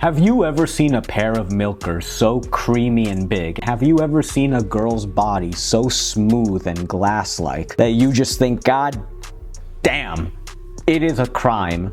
Have you ever seen a pair of milkers so creamy and big? Have you ever seen a girl's body so smooth and glass-like that you just think, God damn, it is a crime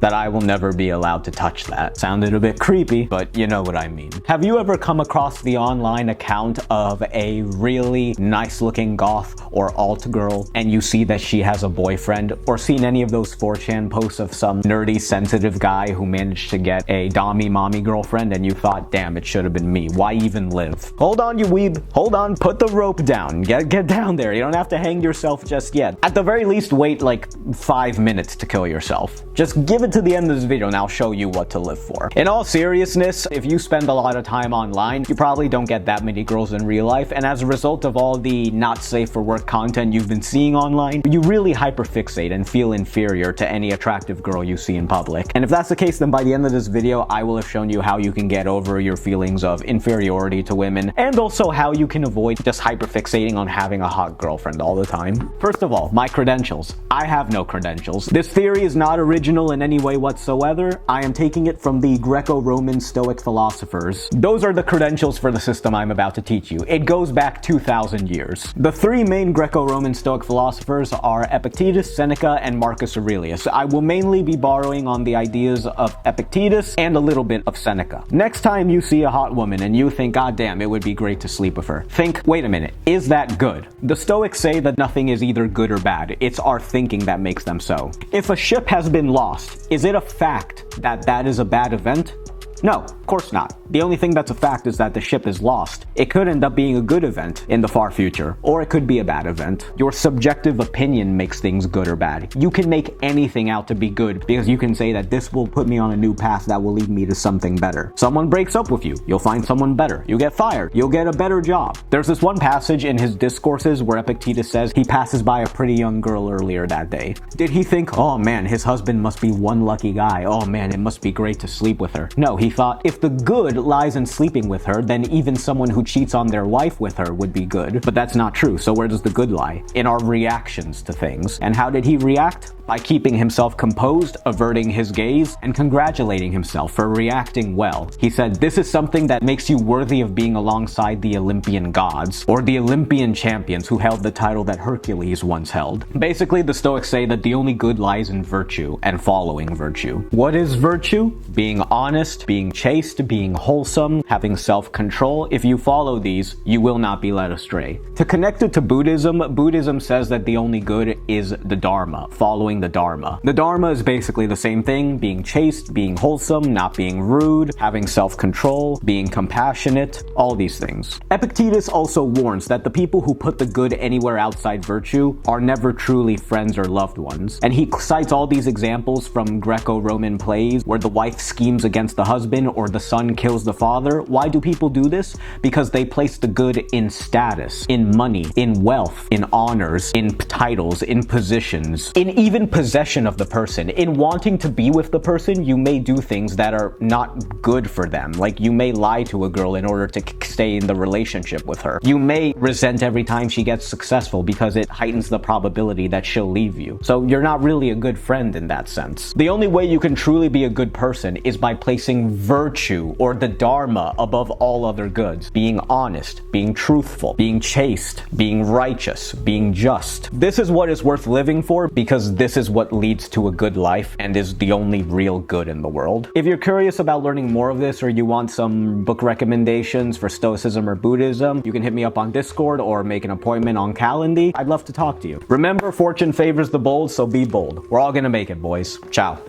that I will never be allowed to touch that? Sounded a bit creepy, but you know what I mean. Have you ever come across the online account of a really nice looking goth or alt girl and you see that she has a boyfriend, or seen any of those 4chan posts of some nerdy sensitive guy who managed to get a dommy mommy girlfriend and you thought, damn, it should have been me. Why even live? Hold on, you weeb. Hold on, put the rope down. Get down there. You don't have to hang yourself just yet. At the very least, wait like 5 minutes to kill yourself. Just give it to the end of this video and I'll show you what to live for. In all seriousness, if you spend a lot of time online, you probably don't get that many girls in real life, and as a result of all the not safe for work content you've been seeing online, you really hyperfixate and feel inferior to any attractive girl you see in public. And if that's the case, then by the end of this video, I will have shown you how you can get over your feelings of inferiority to women, and also how you can avoid just hyperfixating on having a hot girlfriend all the time. First of all, my credentials. I have no credentials. This theory is not original in any way whatsoever. I am taking it from the Greco-Roman Stoic philosophers. Those are the credentials for the system I'm about to teach you. It goes back 2,000 years. The three main Greco-Roman Stoic philosophers are Epictetus, Seneca, and Marcus Aurelius. I will mainly be borrowing on the ideas of Epictetus and a little bit of Seneca. Next time you see a hot woman and you think, God damn, it would be great to sleep with her, think, wait a minute, is that good? The Stoics say that nothing is either good or bad. It's our thinking that makes them so. If a ship has been lost, is it a fact that that is a bad event? No, of course not. The only thing that's a fact is that the ship is lost. It could end up being a good event in the far future, or it could be a bad event. Your subjective opinion makes things good or bad. You can make anything out to be good because you can say that this will put me on a new path that will lead me to something better. Someone breaks up with you, you'll find someone better. You get fired, you'll get a better job. There's this one passage in his discourses where Epictetus says he passes by a pretty young girl earlier that day. Did he think, oh man, his husband must be one lucky guy. Oh man, it must be great to sleep with her. No, he thought, if the good lies in sleeping with her, then even someone who cheats on their wife with her would be good. But that's not true. So where does the good lie? In our reactions to things. And how did he react? By keeping himself composed, averting his gaze, and congratulating himself for reacting well. He said, this is something that makes you worthy of being alongside the Olympian gods, or the Olympian champions who held the title that Hercules once held. Basically, the Stoics say that the only good lies in virtue and following virtue. What is virtue? Being honest, being chaste, being wholesome, having self-control. If you follow these, you will not be led astray. To connect it to Buddhism, Buddhism says that the only good is the Dharma, following the Dharma. The Dharma is basically the same thing: being chaste, being wholesome, not being rude, having self-control, being compassionate, all these things. Epictetus also warns that the people who put the good anywhere outside virtue are never truly friends or loved ones. And he cites all these examples from Greco-Roman plays where the wife schemes against the husband or the son kills the father. Why do people do this? Because they place the good in status, in money, in wealth, in honors, in titles, in positions, in even possession of the person. In wanting to be with the person, you may do things that are not good for them. Like you may lie to a girl in order to stay in the relationship with her. You may resent every time she gets successful because it heightens the probability that she'll leave you. So you're not really a good friend in that sense. The only way you can truly be a good person is by placing virtue or the Dharma above all other goods. Being honest, being truthful, being chaste, being righteous, being just. This is what is worth living for, because this is what leads to a good life and is the only real good in the world. If you're curious about learning more of this, or you want some book recommendations for Stoicism or Buddhism, you can hit me up on Discord or make an appointment on Calendly. I'd love to talk to you. Remember, fortune favors the bold, so be bold. We're all gonna make it, boys. Ciao.